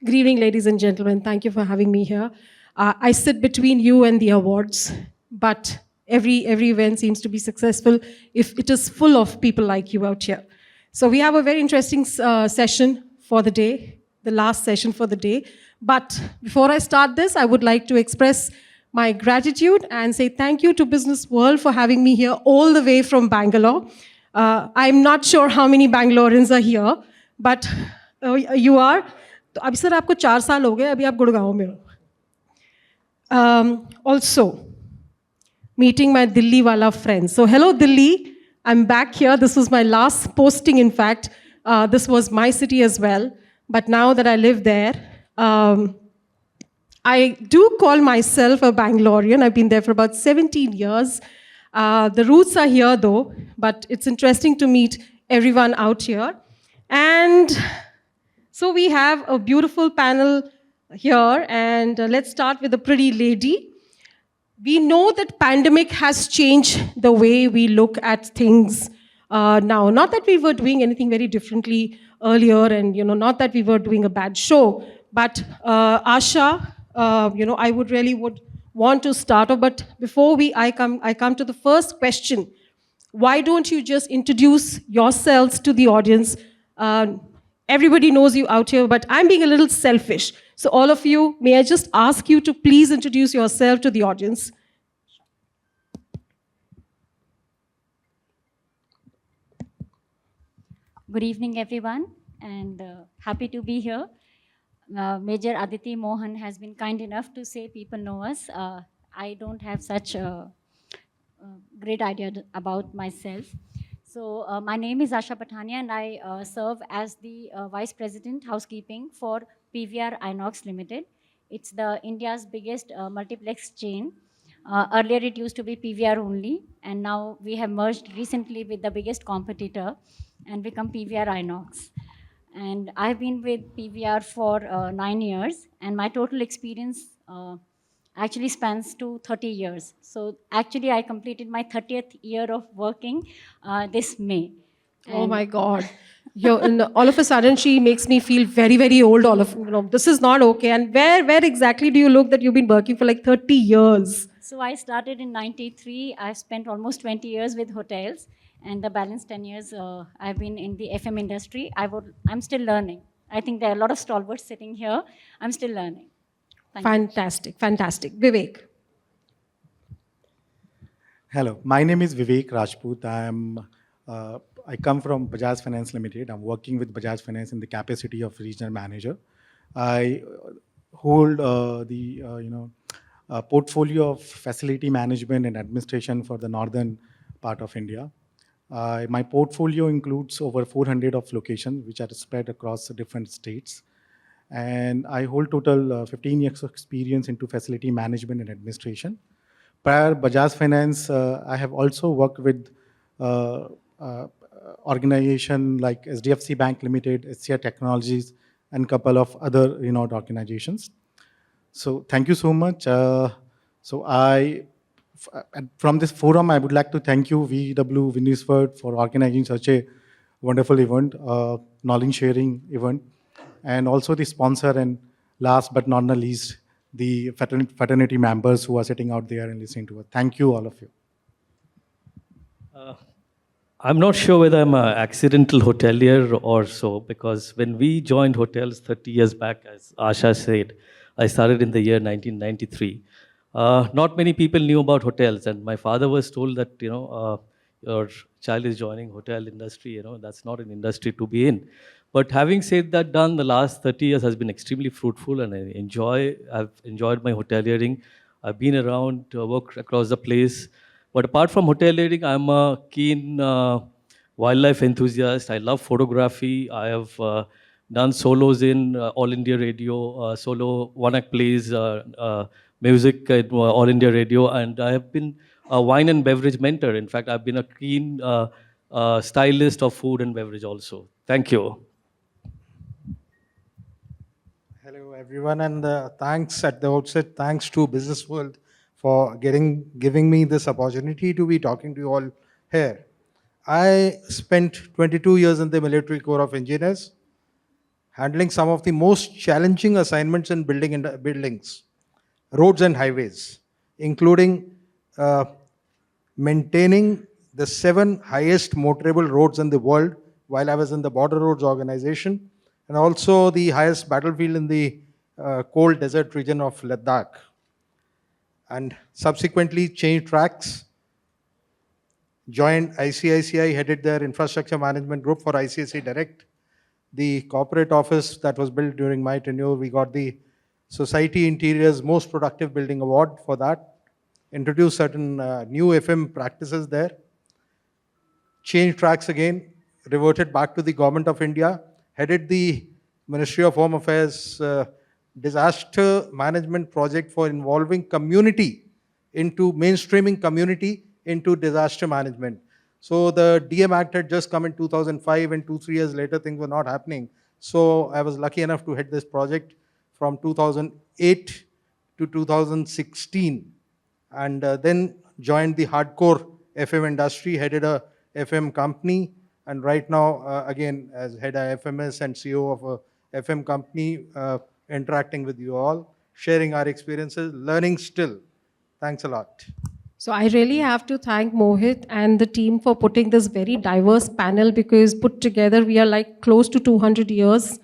Good evening, ladies and gentlemen. Thank you for having me here. I sit between you and the awards, but every event seems to be successful if it is full of people like you out here. So we have a very interesting session for the day, the last session for the day. But before I start this, I would like to express my gratitude and say thank you to Business World for having me here all the way from Bangalore. I'm not sure how many Bangaloreans are here, but you are. तो अभी sir आपको 4 साल हो गए अभी आप गुड़गांव में हो also meeting my Delhi wala friends. So hello Delhi, I'm back here. This was my last posting, in fact. This was my city as well, but now that I live there, I do call myself a Bangalorean. I've been there for about 17 years. The roots are here though, but it's interesting to meet everyone out here. And so we have a beautiful panel here, and let's start with a pretty lady. We know that pandemic has changed the way we look at things now. Not that we were doing anything very differently earlier, and not that we were doing a bad show, but Asha, I would want to start off. But before I come to the first question. Why don't you just introduce yourselves to the audience? Everybody knows you out here, but I'm being a little selfish. So all of you, may I just ask you to please introduce yourself to the audience? Good evening, everyone, and happy to be here. Major Aditi Mohan has been kind enough to say people know us. I don't have such a great idea about myself. So my name is Asha Pathania, and I serve as the Vice President Housekeeping for PVR INOX Limited. It's the India's biggest multiplex chain. Earlier it used to be PVR only, and now we have merged recently with the biggest competitor and become PVR INOX. And I've been with PVR for 9 years, and my total experience actually spans to 30 years. So actually I completed my 30th year of working this May. Oh my God. And all of a sudden she makes me feel very, very old. This is not okay. And where exactly do you look that you've been working for like 30 years? So I started in 93. I've spent almost 20 years with hotels, and the balance 10 years I've been in the FM industry. I'm still learning. I think there are a lot of stalwarts sitting here. I'm still learning. Fantastic, fantastic. Vivek. Hello, my name is Vivek Rajput. I come from Bajaj Finance Limited. I'm working with Bajaj Finance in the capacity of regional manager. I hold the portfolio of facility management and administration for the northern part of India. My portfolio includes over 400 of locations which are spread across different states. And I hold total 15 years of experience into facility management and administration. Prior Bajaj Finance, I have also worked with organization like SDFC Bank Limited, SCI Technologies, and a couple of other renowned organizations. So thank you so much. From this forum, I would like to thank you, VW Winisford, for organizing such a wonderful event, knowledge sharing event, and also the sponsor, and last but not the least, the fraternity members who are sitting out there and listening to us. Thank you, all of you. I'm not sure whether I'm an accidental hotelier or so, because when we joined hotels 30 years back, as Asha said, I started in the year 1993. Not many people knew about hotels, and my father was told that, your child is joining hotel industry, that's not an industry to be in. But having said that, the last 30 years has been extremely fruitful, and I've enjoyed my hoteliering. I've been around, worked across the place. But apart from hoteliering, I'm a keen wildlife enthusiast. I love photography. I have done solos in All India Radio, solo one-act plays, music at All India Radio, and I have been a wine and beverage mentor. In fact, I've been a keen stylist of food and beverage also. Thank you. Hello, everyone, and thanks at the outset. Thanks to Business World for giving me this opportunity to be talking to you all here. I spent 22 years in the Military Corps of Engineers. handling some of the most challenging assignments in buildings, roads and highways, including maintaining the 7 highest motorable roads in the world while I was in the Border Roads Organization, and also the highest battlefield in the cold desert region of Ladakh. And subsequently changed tracks, joined ICICI, headed their infrastructure management group for ICICI Direct. The corporate office that was built during my tenure, we got the Society Interior's Most Productive Building Award for that. Introduced certain new FM practices there. Changed tracks again, reverted back to the Government of India, headed the Ministry of Home Affairs disaster management project for involving community into mainstreaming community into disaster management. So the DM Act had just come in 2005, and 2-3 years later things were not happening. So I was lucky enough to head this project from 2008 to 2016, and then joined the hardcore FM industry, headed a FM company, and right now again as head of FMS and CEO of a FM company, interacting with you all, sharing our experiences, learning still. Thanks a lot. So I really have to thank Mohit and the team for putting this very diverse panel, because put together we are like close to 200 years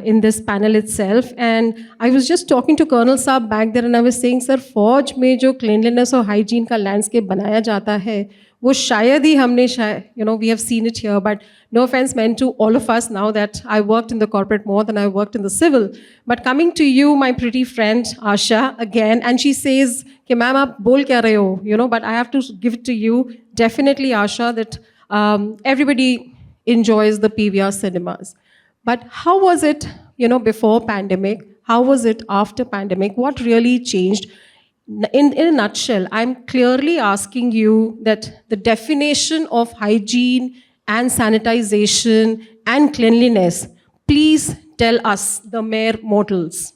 in this panel itself. And I was just talking to Colonel Saab back there and I was saying, sir, फौज में जो cleanliness और hygiene का landscape बनाया जाता है, वो शायद ही हमने we have seen it here, but no offense meant to all of us now that I worked in the corporate more than I worked in the civil. But coming to you, my pretty friend Asha, again, and she says, कि ma'am आप बोल क्या रहे हो, but I have to give it to you, definitely Asha, that everybody enjoys the PVR cinemas. But how was it, before pandemic? How was it after pandemic? What really changed? In a nutshell, I'm clearly asking you that the definition of hygiene and sanitization and cleanliness, please tell us, the mere mortals.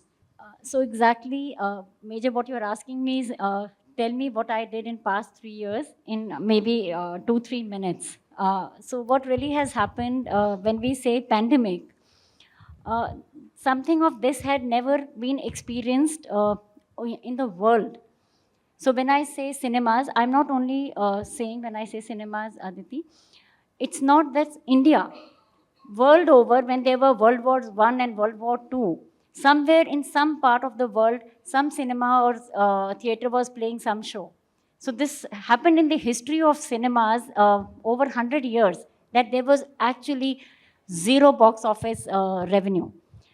So exactly, Major, what you're asking me is, tell me what I did in past 3 years in maybe 2-3 minutes. So what really has happened when we say pandemic, something of this had never been experienced in the world. So when I say cinemas, I'm not only saying when I say cinemas, Aditi, it's not that India. World over, when there were World War I and World War II, somewhere in some part of the world, some cinema or theater was playing some show. So this happened in the history of cinemas over 100 years, that there was actually zero box office revenue.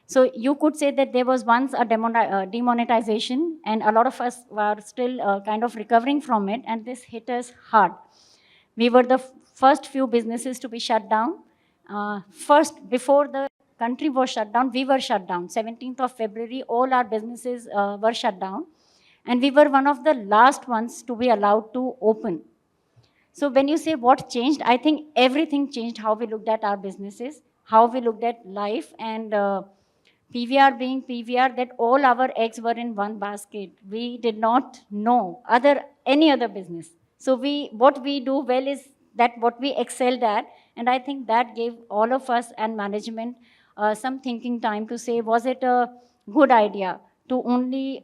So you could say that there was once a demonetization, and a lot of us were still kind of recovering from it, and this hit us hard. We were the first few businesses to be shut down. First, before the country was shut down, we were shut down. 17th of February, all our businesses were shut down. And we were one of the last ones to be allowed to open. So when you say what changed, I think everything changed, how we looked at our businesses, how we looked at life, and PVR being PVR, that all our eggs were in one basket. We did not know any other business. So what we do well is that what we excelled at, and I think that gave all of us and management some thinking time to say, was it a good idea to only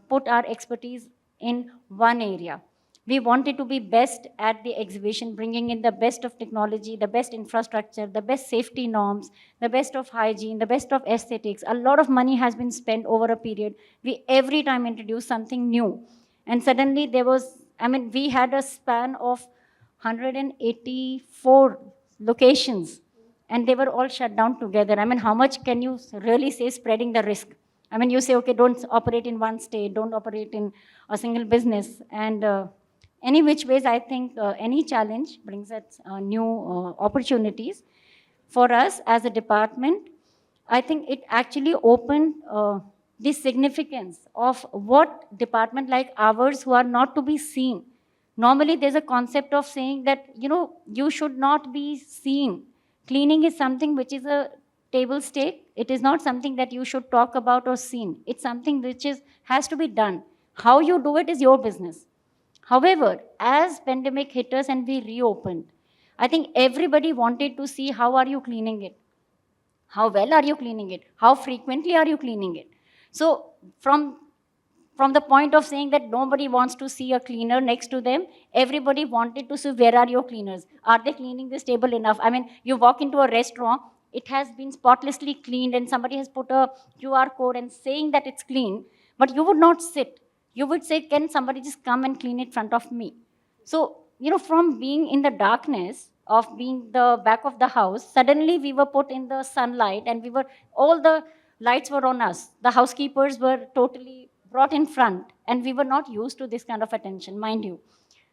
put our expertise in one area? We wanted to be best at the exhibition, bringing in the best of technology, the best infrastructure, the best safety norms, the best of hygiene, the best of aesthetics. A lot of money has been spent over a period. We every time introduce something new. And suddenly we had a span of 184 locations, and they were all shut down together. How much can you really say spreading the risk? You say, okay, don't operate in one state, don't operate in a single business. And any which ways, I think any challenge brings us new opportunities. For us as a department, I think it actually opened the significance of what department like ours, who are not to be seen. Normally, there's a concept of saying that, you should not be seen. Cleaning is something which is a table stake. It is not something that you should talk about or seen. It's something which has to be done. How you do it is your business. However, as pandemic hit us and we reopened, I think everybody wanted to see how are you cleaning it. How well are you cleaning it? How frequently are you cleaning it? So from the point of saying that nobody wants to see a cleaner next to them, everybody wanted to see where are your cleaners? Are they cleaning this table enough? I mean, you walk into a restaurant, it has been spotlessly cleaned and somebody has put a QR code and saying that it's clean, but you would not sit. You would say, can somebody just come and clean it in front of me? So, from being in the darkness of being the back of the house, suddenly we were put in the sunlight and all the lights were on us. The housekeepers were totally brought in front and we were not used to this kind of attention, mind you.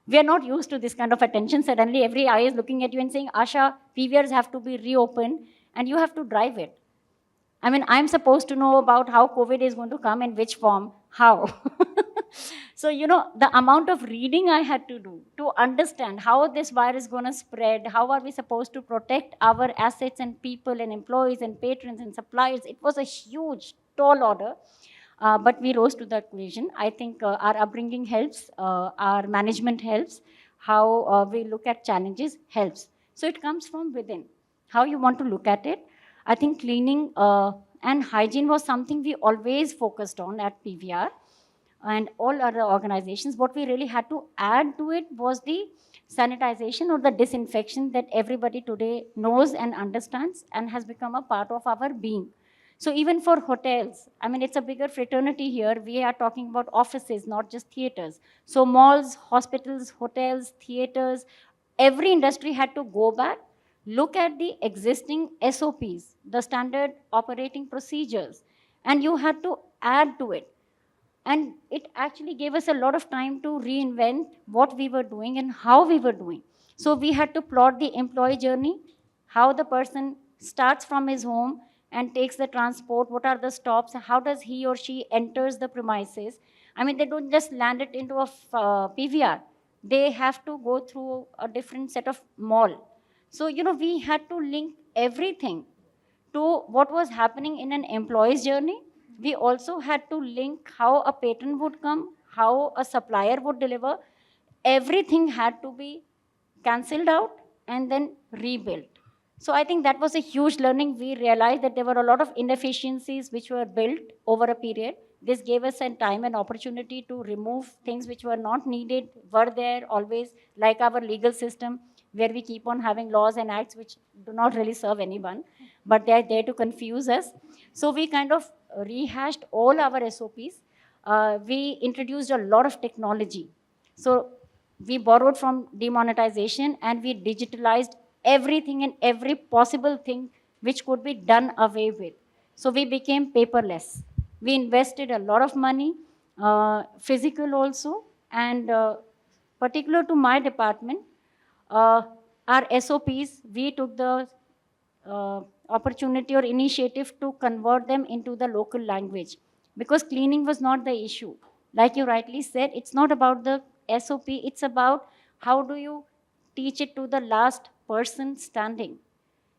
We are not used to this kind of attention. Suddenly every eye is looking at you and saying, Asha, PVRs have to be reopened and you have to drive it. I mean, I'm supposed to know about how COVID is going to come, in which form, how. So, the amount of reading I had to do to understand how this virus is going to spread, how are we supposed to protect our assets and people and employees and patrons and suppliers, it was a huge, tall order. But we rose to the occasion. I think our upbringing helps, our management helps, how we look at challenges helps. So it comes from within, how you want to look at it. I think cleaning and hygiene was something we always focused on at PVR and all other organizations. What we really had to add to it was the sanitization or the disinfection that everybody today knows and understands and has become a part of our being. So even for hotels, I mean, it's a bigger fraternity here. We are talking about offices, not just theaters. So malls, hospitals, hotels, theaters, every industry had to go back, look at the existing SOPs, the standard operating procedures, and you had to add to it. And it actually gave us a lot of time to reinvent what we were doing and how we were doing. So we had to plot the employee journey, how the person starts from his home and takes the transport, what are the stops, how does he or she enters the premises. I mean, they don't just land it into a PVR. They have to go through a different set of mall. So, we had to link everything to what was happening in an employee's journey. We also had to link how a patron would come, how a supplier would deliver. Everything had to be cancelled out and then rebuilt. So I think that was a huge learning. We realized that there were a lot of inefficiencies which were built over a period. This gave us a time and opportunity to remove things which were not needed, were there always, like our legal system, where we keep on having laws and acts which do not really serve anyone, but they are there to confuse us. So we kind of rehashed all our SOPs. We introduced a lot of technology. So we borrowed from demonetization and we digitalized everything and every possible thing which could be done away with. So we became paperless. We invested a lot of money, physical also, and particular to my department, our SOPs, we took the opportunity or initiative to convert them into the local language because cleaning was not the issue. Like you rightly said, it's not about the SOP, it's about how do you teach it to the last person standing.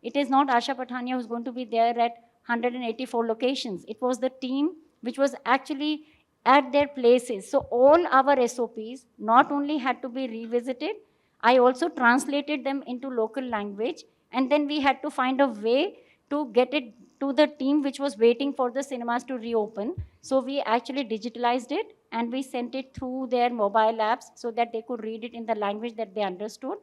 It is not Asha Pathania who's going to be there at 184 locations. It was the team which was actually at their places. So all our SOPs not only had to be revisited, I also translated them into local language, and then we had to find a way to get it to the team which was waiting for the cinemas to reopen. So we actually digitalized it and we sent it through their mobile apps so that they could read it in the language that they understood.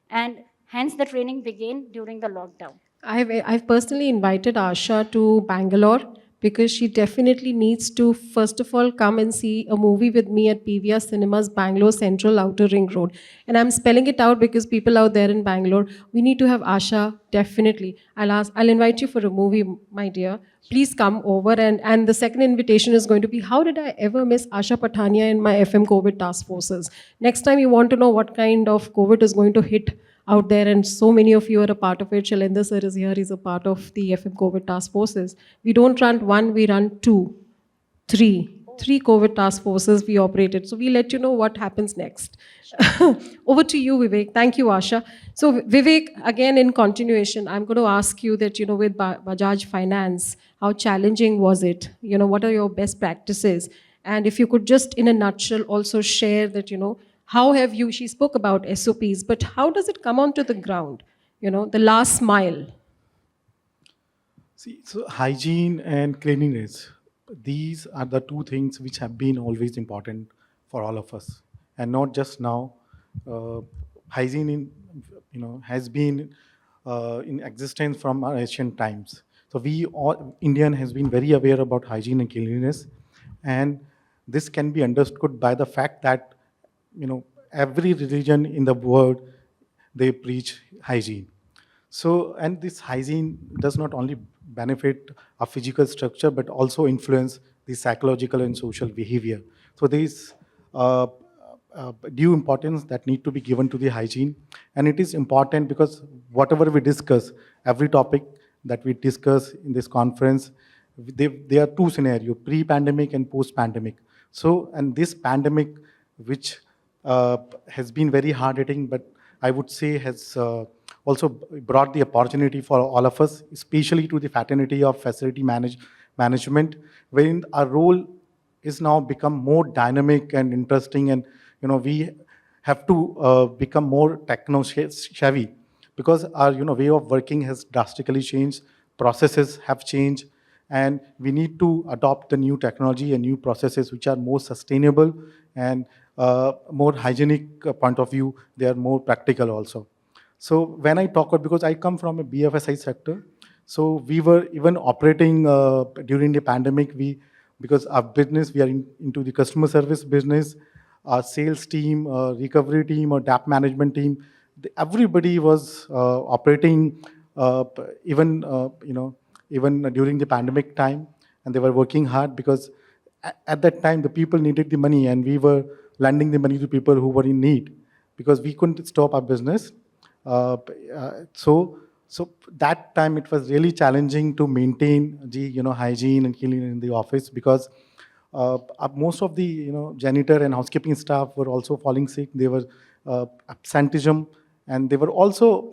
And hence the training began during the lockdown. I've personally invited Asha to Bangalore because she definitely needs to, first of all, come and see a movie with me at PVR Cinemas, Bangalore Central, Outer Ring Road. And I'm spelling it out because people out there in Bangalore, we need to have Asha, definitely. I'll invite you for a movie, my dear. Please come over. And the second invitation is going to be, how did I ever miss Asha Pathania in my FM COVID task forces? Next time you want to know what kind of COVID is going to hit out there, and so many of you are a part of it. Shailendra sir is here, he's a part of the FM COVID task forces. We don't run one, we run three COVID task forces we operated. So we let you know what happens next. Over to you, Vivek. Thank you, Asha. So Vivek, again in continuation, I'm going to ask you that, with Bajaj Finance, how challenging was it? What are your best practices? And if you could just in a nutshell also share that, how have you, she spoke about SOPs, but how does it come onto the ground? The last mile. See, so hygiene and cleanliness, these are the two things which have been always important for all of us, and not just now. Uh, Hygiene, has been in existence from our ancient times. So we all Indian has been very aware about hygiene and cleanliness, and this can be understood by the fact that every religion in the world, they preach hygiene. So, and this hygiene does not only benefit our physical structure, but also influence the psychological and social behavior. So there is uh, due importance that need to be given to the hygiene. And it is important because whatever we discuss, every topic that we discuss in this conference, there are two scenarios, pre-pandemic and post-pandemic. So, and this pandemic, which has been very hard hitting, but I would say has also brought the opportunity for all of us, especially to the fraternity of facility management, wherein our role is now become more dynamic and interesting, and we have to become more techno savvy because our way of working has drastically changed, processes have changed, and we need to adopt the new technology and new processes which are more sustainable and more hygienic point of view. They are more practical also. So when I talk about, because I come from a BFSI sector, so we were even operating during the pandemic. Because our business, we are into the customer service business, our sales team, recovery team, or DAP management team, everybody was operating even even during the pandemic time, and they were working hard because at that time the people needed the money, and we were lending the money to people who were in need because we couldn't stop our business. Uh, so that time it was really challenging to maintain the hygiene and cleanliness in the office because most of the janitor and housekeeping staff were also falling sick. They were absenteeism, and they were also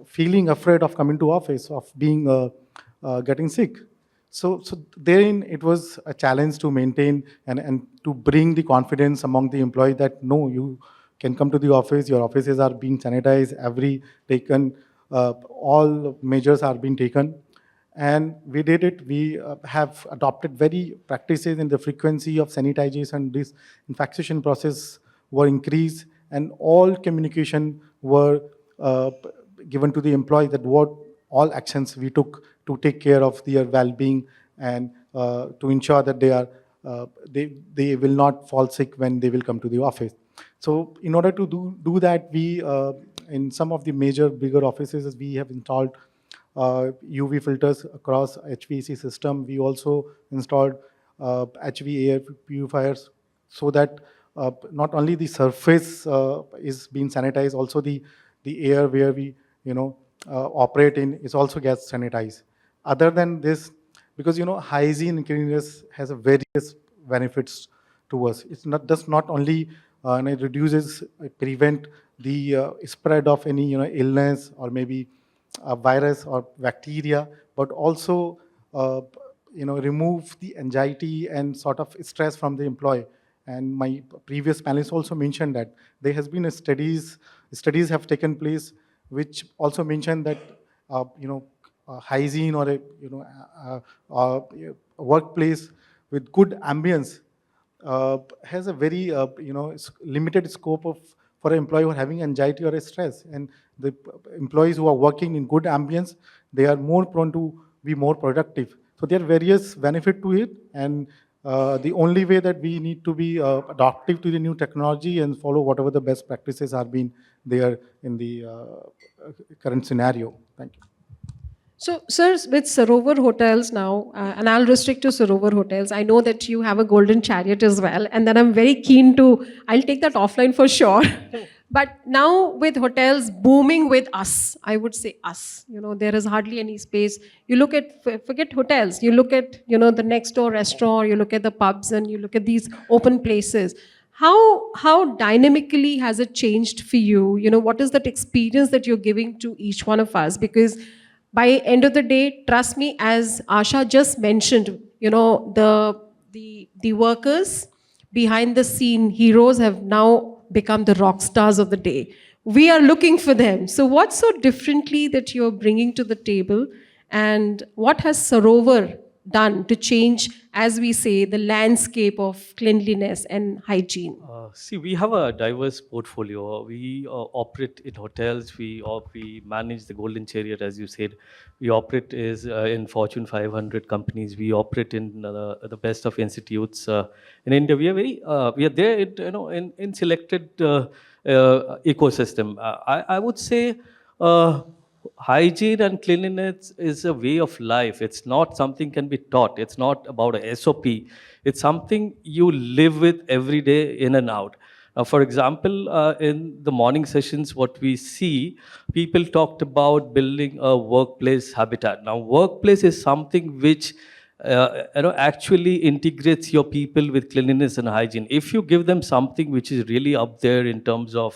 feeling afraid of coming to office, of being getting sick. So therein it was a challenge to maintain and to bring the confidence among the employee that no, you can come to the office, your offices are being sanitized, all measures are being taken. And we did it. We have adopted very practices in the frequency of sanitization. This infection process were increased, and all communication were uh, given to the employee that what all actions we took to take care of their well-being and to ensure that they will not fall sick when they will come to the office. So in order to do that, we in some of the major bigger offices we have installed UV filters across HVAC system. We also installed HV air purifiers so that not only the surface is being sanitized, also the air where we operate in is also gets sanitized. Other than this, because hygiene and cleanliness has a various benefits to us. It's not just not only and it reduces, it prevent the spread of any illness or maybe a virus or bacteria, but also remove the anxiety and sort of stress from the employee. And my previous panelists also mentioned that there has been studies have taken place which also mentioned that hygiene or a workplace with good ambience has a very limited scope of for an employee who are having anxiety or stress. And the employees who are working in good ambience, they are more prone to be more productive. So there are various benefit to it, and the only way that we need to be adaptive to the new technology and follow whatever the best practices are being there in the current scenario. Thank you. So, sir, with Sarovar hotels now, and I'll restrict to Sarovar hotels, I know that you have a golden chariot as well, and then I'm very keen to, I'll take that offline for sure. But now with hotels booming with us, I would say us, there is hardly any space. You look at, forget hotels, you look at, the next door restaurant, you look at the pubs, and you look at these open places. How dynamically has it changed for you? What is that experience that you're giving to each one of us? Because by end of the day, trust me, as Asha just mentioned, the workers behind the scene heroes have now become the rock stars of the day. we are looking for them. So what's so differently that you're bringing to the table, and what has Sarovar done to change, as we say, the landscape of cleanliness and hygiene? See, we have a diverse portfolio. We operate in hotels. We manage the golden chariot, as you said. We operate in Fortune 500 companies. We operate in the best of institutes in India. We are there, in selected ecosystem. I would say. Hygiene and cleanliness is a way of life. It's not something can be taught. It's not about a SOP. It's something you live with every day in and out. For example, in the morning sessions, what we see, people talked about building a workplace habitat. Now, workplace is something which actually integrates your people with cleanliness and hygiene. If you give them something which is really up there in terms of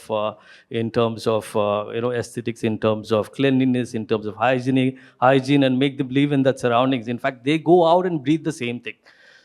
aesthetics, in terms of cleanliness, in terms of hygiene, and make them live in that surroundings. In fact, they go out and breathe the same thing.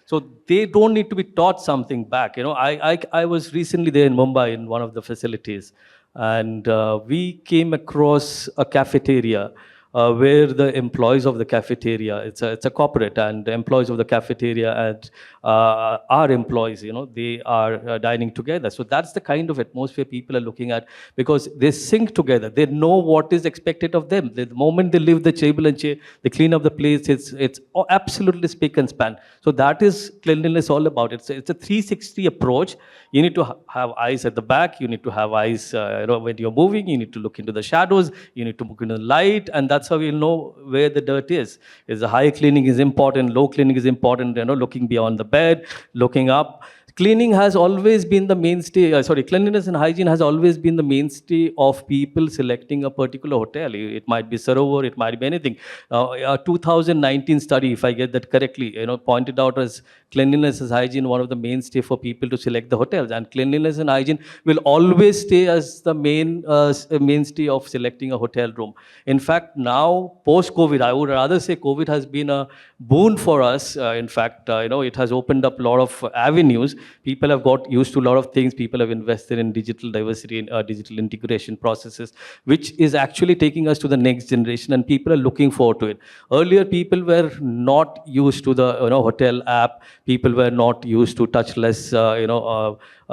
So they don't need to be taught something back. I was recently there in Mumbai in one of the facilities, and we came across a cafeteria where the employees of the cafeteria, it's a corporate, and the employees of the cafeteria and our employees, they are dining together. So that's the kind of atmosphere people are looking at, because they sync together. They know what is expected of them. The moment they leave the table and chair, they clean up the place. It's absolutely spick and span. So that is cleanliness all about. It's a 360 approach. You need to have eyes at the back. You need to have eyes when you're moving. You need to look into the shadows. You need to look into the light, and that's how you'll know where the dirt is. Is the high cleaning is important, low cleaning is important. Looking beyond the bed, looking up. Cleaning has always been the mainstay. Cleanliness and hygiene has always been the mainstay of people selecting a particular hotel. It might be Sarovar, it might be anything. A 2019 study, if I get that correctly, pointed out as cleanliness and hygiene one of the mainstay for people to select the hotels. And cleanliness and hygiene will always stay as the mainstay of selecting a hotel room. In fact, now post-COVID, I would rather say COVID has been a boon for us. In fact, it has opened up a lot of avenues. People have got used to a lot of things. People have invested in digital diversity and digital integration processes, which is actually taking us to the next generation, and people are looking forward to it. Earlier, people were not used to the hotel app. People were not used to touchless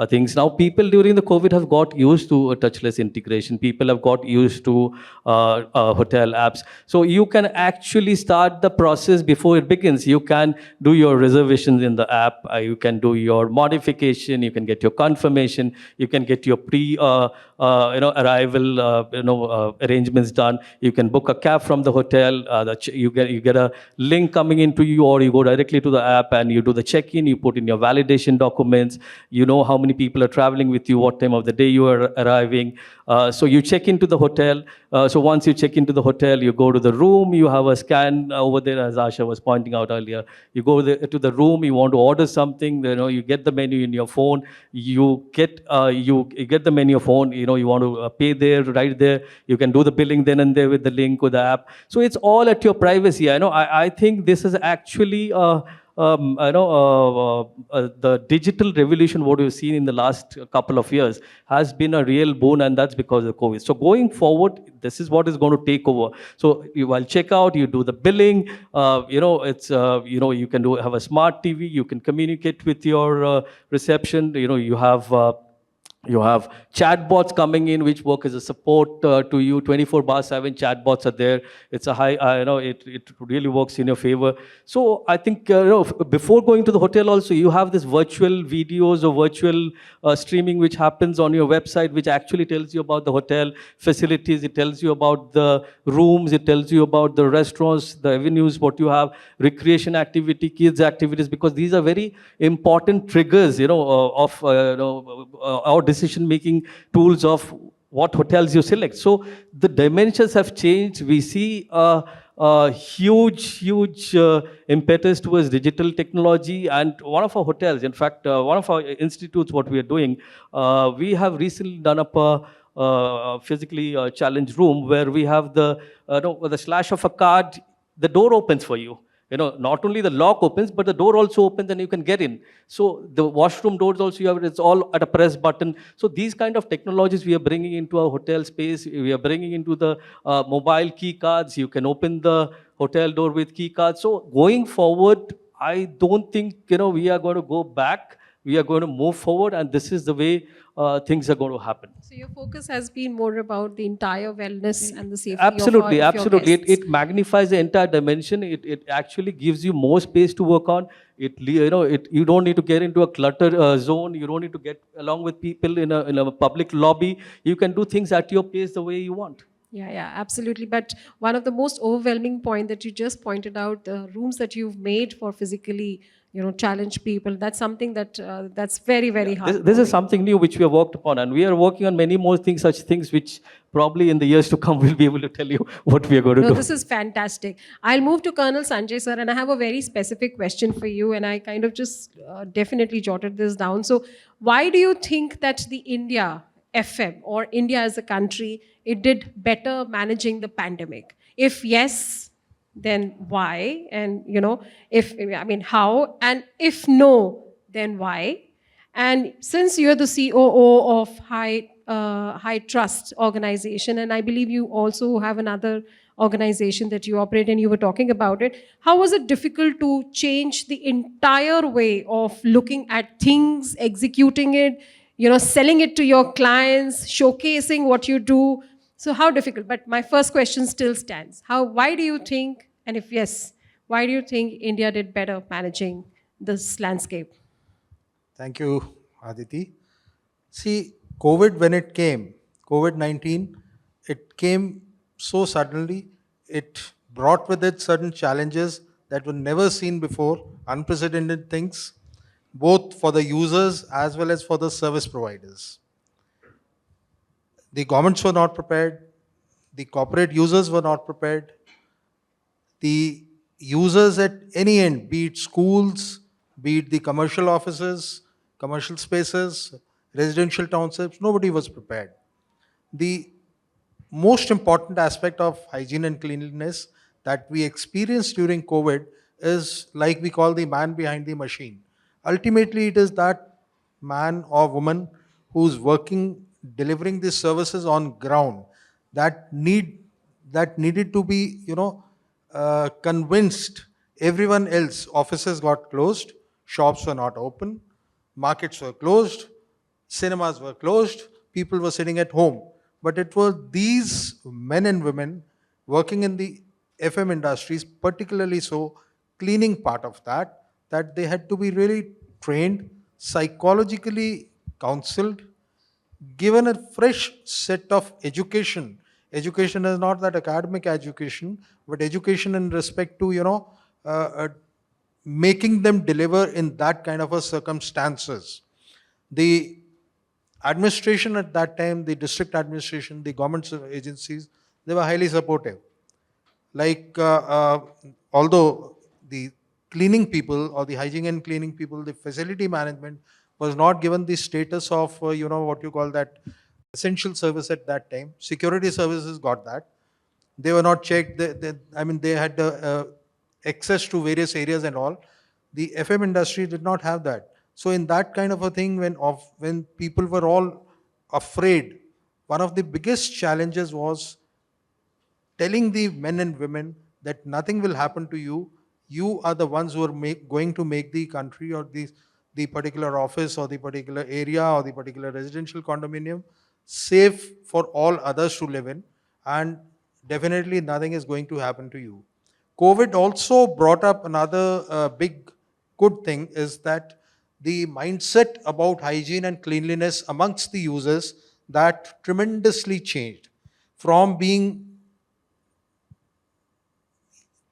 things. Now, people during the COVID have got used to a touchless integration. People have got used to hotel apps. So you can actually start the process before it begins. You can do your reservations in the app. You can do your modification. You can get your confirmation. You can get your arrival arrangements done. You can book a cab from the hotel. You get a link coming into you, or you go directly to the app and you do the check-in. You put in your validation documents. You know how many people are traveling with you, what time of the day you are arriving. So you check into the hotel. So once you check into the hotel, you go to the room. You have a scan over there, as Asha was pointing out earlier. You go to the room. You want to order something. You get the menu in your phone. You get the menu phone. You want to pay there, right there. You can do the billing then and there with the link with the app. So it's all at your privacy. I think this is actually the digital revolution, what we've seen in the last couple of years, has been a real boon, and that's because of COVID. So going forward, this is what is going to take over. So while checkout, you do the billing. You can have a smart TV. You can communicate with your reception. You have chatbots coming in which work as a support to you. 24/7 chatbots are there. It's a high, it really works in your favor. So I think before going to the hotel also, you have this virtual videos or virtual streaming which happens on your website, which actually tells you about the hotel facilities. It tells you about the rooms. It tells you about the restaurants, the avenues, what you have, recreation activity, kids activities, because these are very important triggers, of our decision-making tools of what hotels you select. So the dimensions have changed. We see a huge impetus towards digital technology. And one of our hotels, in fact, one of our institutes, what we are doing, we have recently done up a physically challenged room where we have the slash of a card, the door opens for you. Not only the lock opens, but the door also opens and you can get in. So the washroom doors also, it's all at a press button. So these kind of technologies we are bringing into our hotel space. We are bringing into the mobile key cards. You can open the hotel door with key cards. So going forward, I don't think, we are going to go back. We are going to move forward, and this is the way things are going to happen. So your focus has been more about the entire wellness and the safety Absolutely, of absolutely. your guests. It magnifies the entire dimension. It actually gives you more space to work on. You don't need to get into a clutter zone. You don't need to get along with people in a public lobby. You can do things at your pace the way you want. Yeah, absolutely. But one of the most overwhelming point that you just pointed out, the rooms that you've made for physically, challenged people, that's something that that's very, very hard. This is something new which we have worked upon, and we are working on many more things, such things which probably in the years to come we'll be able to tell you what we are going to No, do. this is fantastic. I'll move to Colonel Sanjay, sir, and I have a very specific question for you, and I kind of just definitely jotted this down. So why do you think that the India FM or India as a country, it did better managing the pandemic? If yes, then why? And, how? And if no, then why? And since you're the COO of High Trust organization, and I believe you also have another organization that you operate, and you were talking about it, how was it difficult to change the entire way of looking at things, executing it, selling it to your clients, showcasing what you do? So how difficult? But my first question still stands. Why do you think, and if yes, why do you think India did better managing this landscape? Thank you, Aditi. See, COVID, when it came, COVID-19, it came so suddenly. It brought with it certain challenges that were never seen before, unprecedented things, both for the users as well as for the service providers. The governments were not prepared. The corporate users were not prepared. The users at any end, be it schools, be it the commercial offices, commercial spaces, residential townships, nobody was prepared. The most important aspect of hygiene and cleanliness that we experienced during COVID is like we call the man behind the machine. Ultimately, it is that man or woman who's working, delivering these services on ground that needed to be, convinced everyone else. Offices got closed, shops were not open, markets were closed, cinemas were closed, people were sitting at home. But it was these men and women working in the FM industries, particularly so, cleaning part of that they had to be really trained, psychologically counseled, given a fresh set of education. Education is not that academic education, but education in respect to, making them deliver in that kind of a circumstances. The administration at that time, the district administration, the government agencies, they were highly supportive. Like, although the cleaning people or the hygiene and cleaning people, the facility management was not given the status of, what you call that, essential service at that time. Security services got that. They were not checked. They had access to various areas and all. The FM industry did not have that. So in that kind of a thing, when people were all afraid, one of the biggest challenges was telling the men and women that nothing will happen to you. You are the ones who are going to make the country or the particular office or the particular area or the particular residential condominium safe for all others to live in, and definitely nothing is going to happen to you. COVID also brought up another big good thing, is that the mindset about hygiene and cleanliness amongst the users, that tremendously changed from being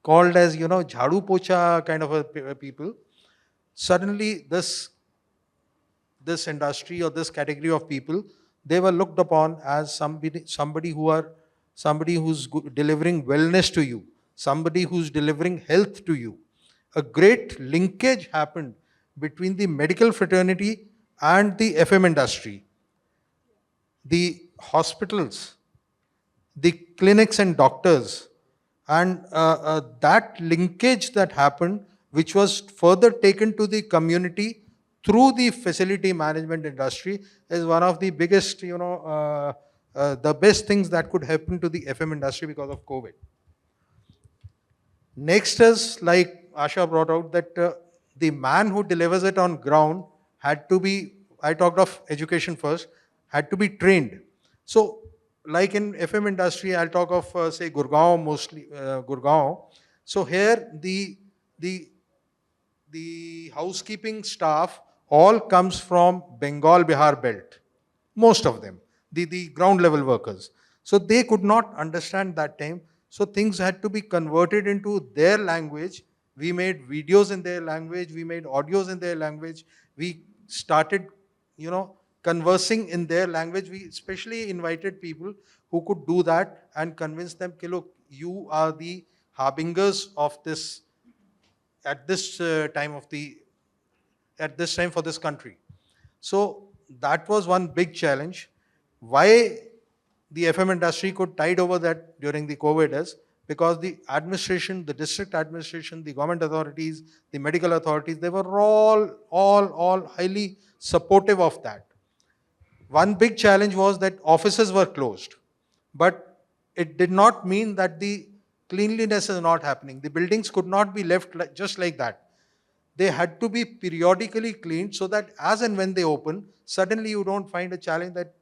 called as, jhadu pocha kind of a people. Suddenly this industry or this category of people, they were looked upon as somebody who's delivering wellness to you, somebody who's delivering health to you. A great linkage happened between the medical fraternity and the FM industry. The hospitals, the clinics and doctors, And that linkage that happened, which was further taken to the community through the facility management industry, is one of the biggest, the best things that could happen to the FM industry because of COVID. Next is, like Asha brought out, that the man who delivers it on ground had to be, I talked of education first, had to be trained. So, like in FM industry, I'll talk of, say, Gurgaon, mostly Gurgaon. So here, the housekeeping staff all comes from Bengal, Bihar belt. Most of them, the ground level workers. So they could not understand that time. So things had to be converted into their language. We made videos in their language. We made audios in their language. We started, conversing in their language. We especially invited people who could do that and convince them, look, you are the harbingers of this at this time for this country. So that was one big challenge. Why the FM industry could tide over that during the COVID is because the administration, the district administration, the government authorities, the medical authorities, they were all highly supportive of that. One big challenge was that offices were closed, but it did not mean that the cleanliness is not happening. The buildings could not be left just like that. They had to be periodically cleaned so that as and when they open, suddenly you don't find a challenge that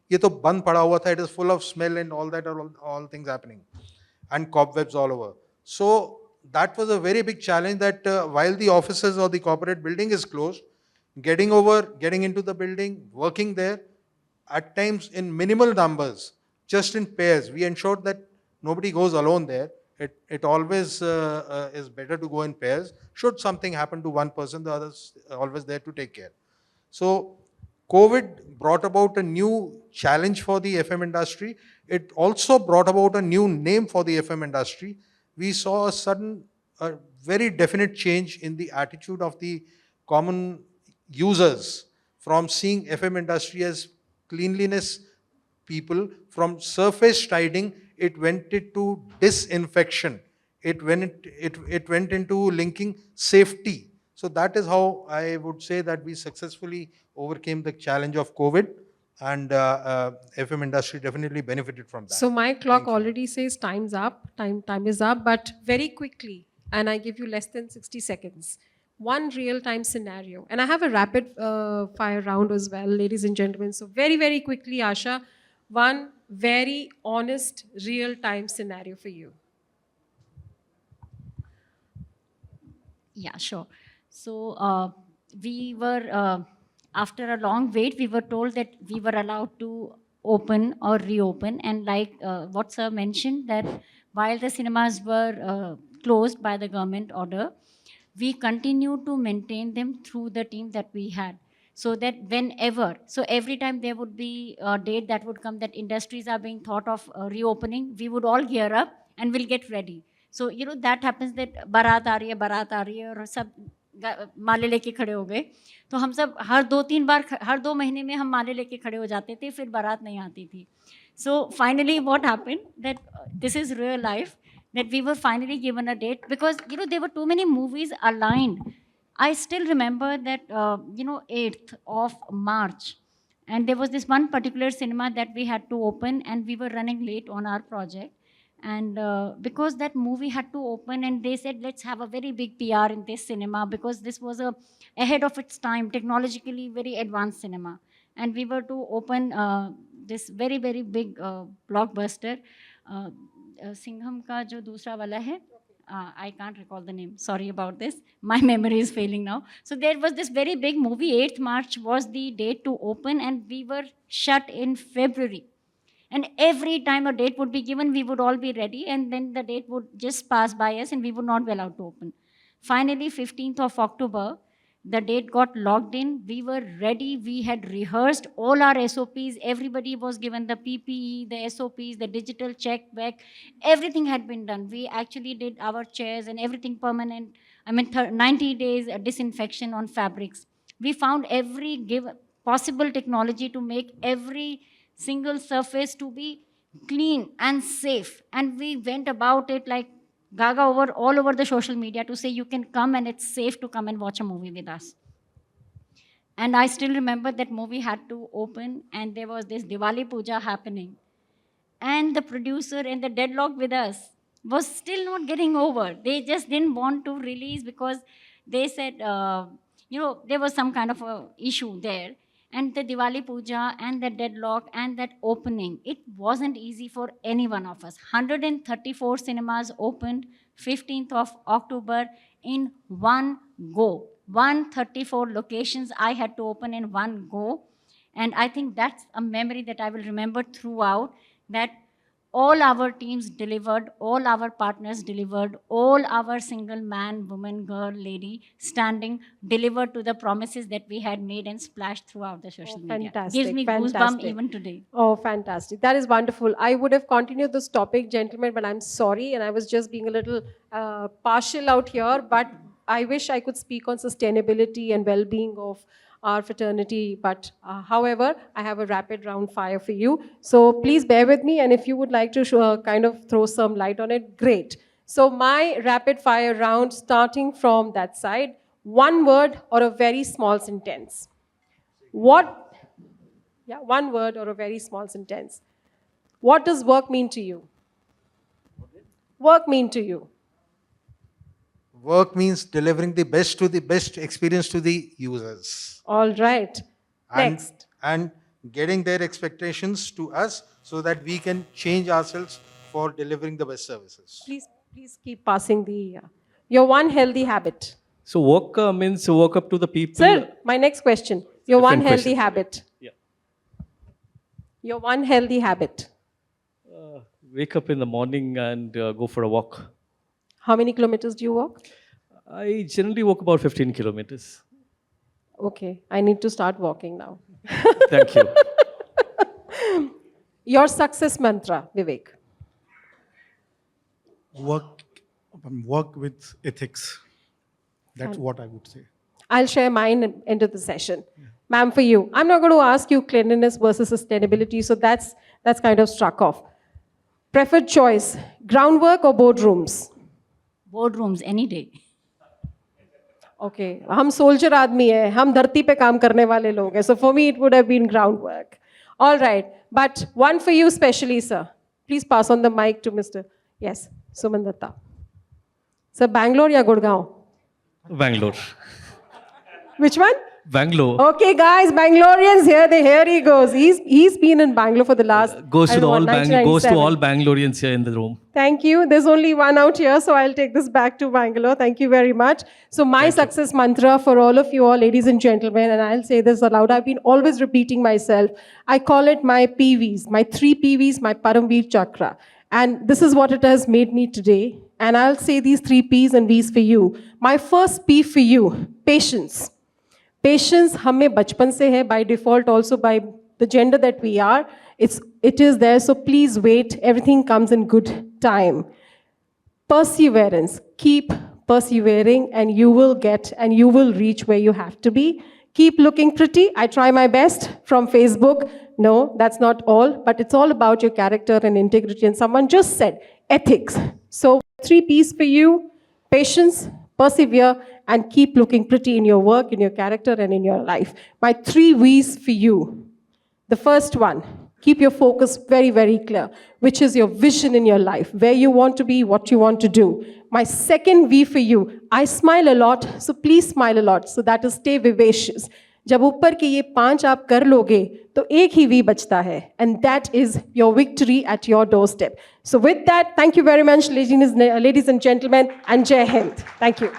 ye to band pada hua tha, it is full of smell and all that, all things happening, and cobwebs all over. So that was a very big challenge that while the offices or the corporate building is closed, getting into the building, working there, at times in minimal numbers, just in pairs. We ensured that nobody goes alone there. It always is better to go in pairs. Should something happen to one person, the others are always there to take care. So COVID brought about a new challenge for the FM industry. It also brought about a new name for the FM industry. We saw a very definite change in the attitude of the common users from seeing FM industry as cleanliness people. From surface tidying, it went into disinfection. It went into linking safety. So that is how I would say that we successfully overcame the challenge of COVID, and FM industry definitely benefited from that. So my clock already says time's up, time is up, but very quickly, and I give you less than 60 seconds. One real-time scenario. And I have a rapid fire round as well, ladies and gentlemen. So very, very quickly, Asha, one very honest real-time scenario for you. Yeah, sure. So we were, after a long wait, we were told that we were allowed to open or reopen. And like what sir mentioned, that while the cinemas were closed by the government order, we continued to maintain them through the team that we had. So that whenever, so every time there would be a date that would come that industries are being thought of reopening, we would all gear up and we'll get ready. So, that happens that बारात आ रही है और सब माले लेके खड़े हो गए. तो हम सब हर 2-3 बार, हर 2 महीने में हम माले लेके खड़े हो जाते थे, फिर बारात नहीं आती थी. So finally what happened, that this is real life, that we were finally given a date because, there were too many movies aligned. I still remember that, 8th of March. And there was this one particular cinema that we had to open and we were running late on our project. And because that movie had to open and they said, let's have a very big PR in this cinema because this was ahead of its time, technologically very advanced cinema. And we were to open this very, very big blockbuster. Singham ka jo dusra wala hai, I can't recall the name. Sorry about this. My memory is failing now. So there was this very big movie. 8th March was the date to open and we were shut in February. And every time a date would be given, we would all be ready and then the date would just pass by us and we would not be allowed to open. Finally, 15th of October, the date got logged in. We were ready. We had rehearsed all our SOPs. Everybody was given the PPE, the SOPs, the digital check back. Everything had been done. We actually did our chairs and everything permanent. 90 days disinfection on fabrics. We found every possible technology to make every single surface to be clean and safe. And we went about it like gaga over all over the social media to say you can come and it's safe to come and watch a movie with us. And I still remember that movie had to open and there was this Diwali Puja happening. And the producer and the deadlock with us was still not getting over. They just didn't want to release because they said, there was some kind of a issue there. And the Diwali Puja and the deadlock and that opening, it wasn't easy for any one of us. 134 cinemas opened 15th of October in one go. 134 locations I had to open in one go. And I think that's a memory that I will remember throughout, that all our teams delivered, all our partners delivered, all our single man, woman, girl, lady standing delivered to the promises that we had made and splashed throughout the social media. Fantastic. Gives me Fantastic. goosebumps even today. Oh, fantastic. That is wonderful. I would have continued this topic, gentlemen, but I'm sorry. And I was just being a little partial out here. But I wish I could speak on sustainability and well-being of our fraternity. But however, I have a rapid round fire for you. So please bear with me. And if you would like to kind of throw some light on it, great. So my rapid fire round, starting from that side, one word or a very small sentence. What? Yeah, one word or a very small sentence. What does work mean to you? Work mean to you? Work means delivering the best experience to the users. All right. Next. And getting their expectations to us so that we can change ourselves for delivering the best services. Please keep passing the... your one healthy habit. So work means work up to the people. Sir, my next question. Your one Different healthy question. habit. Yeah. Your one healthy habit. Wake up in the morning and go for a walk. How many kilometers do you walk? I generally walk about 15 kilometers. Okay, I need to start walking now. Thank you. Your success mantra, Vivek. Work with ethics. That's what I would say. I'll share mine and end of the session. Ma'am, for you. I'm not going to ask you cleanliness versus sustainability, so that's kind of struck off. Preferred choice, groundwork or boardrooms? Boardrooms any day. Okay, हम soldier आदमी हैं, हम धरती पे काम करने वाले लोग हैं. So for me, it would have been groundwork. All right, but one for you specially, sir. Please pass on the mic to Mr. Yes, Suman Dutta. Sir, Bangalore या Gurgaon? Bangalore. Which one? Bangalore. Okay, guys, Bangaloreans here he goes. He's been in Bangalore for the last Goes to all 1997. Bangaloreans here in the room. Thank you. There's only one out here, so I'll take this back to Bangalore. Thank you very much. So my success mantra for all of you all, ladies and gentlemen, and I'll say this aloud, I've been always repeating myself. I call it my PVs, my 3 PVs, my Paramveer Chakra. And this is what it has made me today. And I'll say these 3 Ps and Vs for you. My first P for you, patience. Patience हमें बचपन से है, by default also by the gender that we are. It is there, so please wait. Everything comes in good time. Perseverance. Keep persevering and you will get and you will reach where you have to be. Keep looking pretty. I try my best from Facebook. No, that's not all, but it's all about your character and integrity. And someone just said ethics. So 3 Ps for you: patience, persevere, and keep looking pretty in your work, in your character, and in your life. My 3 Vs for you. The first one, keep your focus very, very clear, which is your vision in your life, where you want to be, what you want to do. My second V for you, I smile a lot, so please smile a lot. So that is stay vivacious. जब ऊपर के ये 5 आप कर लोगे तो एक ही V बचता है, and that is your victory at your doorstep. So with that, thank you very much, ladies and gentlemen, and Jai Hind. Thank you.